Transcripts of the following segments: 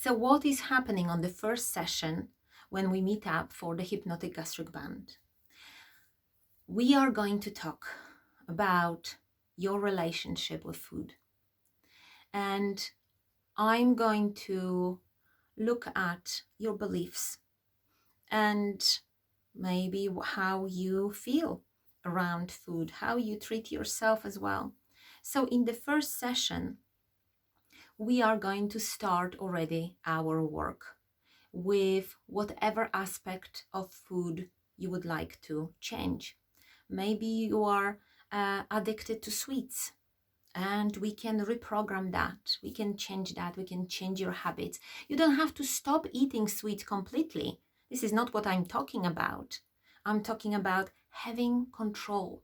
So what is happening on the first session when we meet up for the Hypnotic Gastric Band? We are going to talk about your relationship with food. And I'm going to look at your beliefs and maybe how you feel around food, how you treat yourself as well. So in the first session, we are going to start already our work with whatever aspect of food you would like to change. Maybe you are addicted to sweets, and we can reprogram that. We can change that. We can change your habits. You don't have to stop eating sweets completely. This is not what I'm talking about. I'm talking about having control,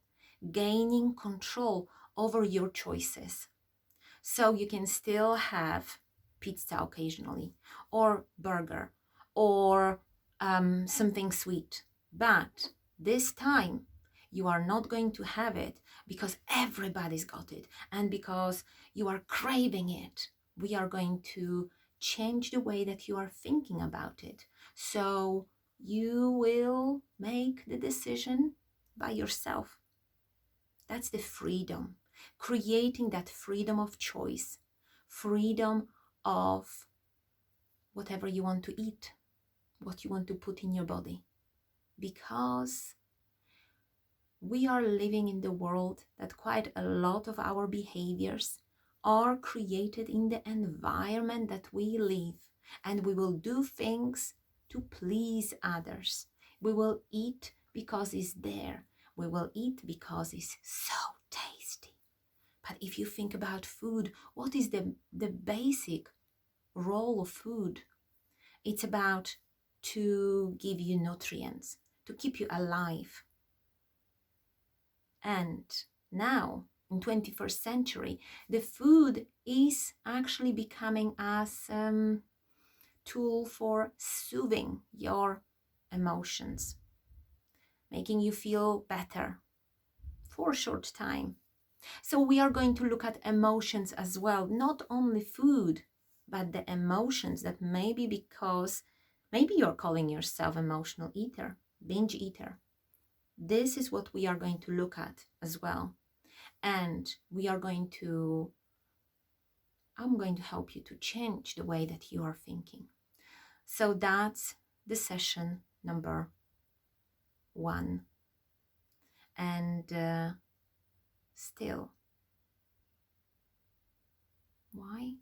gaining control over your choices. So you can still have pizza occasionally, or burger, or something sweet. But this time, you are not going to have it because everybody's got it and because you are craving it. We are going to change the way that you are thinking about it. So you will make the decision by yourself. That's the freedom. Creating that freedom of choice, freedom of whatever you want to eat, what you want to put in your body. Because we are living in the world that quite a lot of our behaviors are created in the environment that we live, and we will do things to please others. We will eat because it's there. We will eat because it's so tasty. But if you think about food, what is the basic role of food? It's about to give you nutrients, to keep you alive. And now, in 21st century, the food is actually becoming as a tool for soothing your emotions, making you feel better for a short time. So we are going to look at emotions as well, not only food, but the emotions that maybe because maybe you're calling yourself emotional eater, binge eater. This is what we are going to look at as well. And I'm going to help you to change the way that you are thinking. So that's the session number 1. And still, why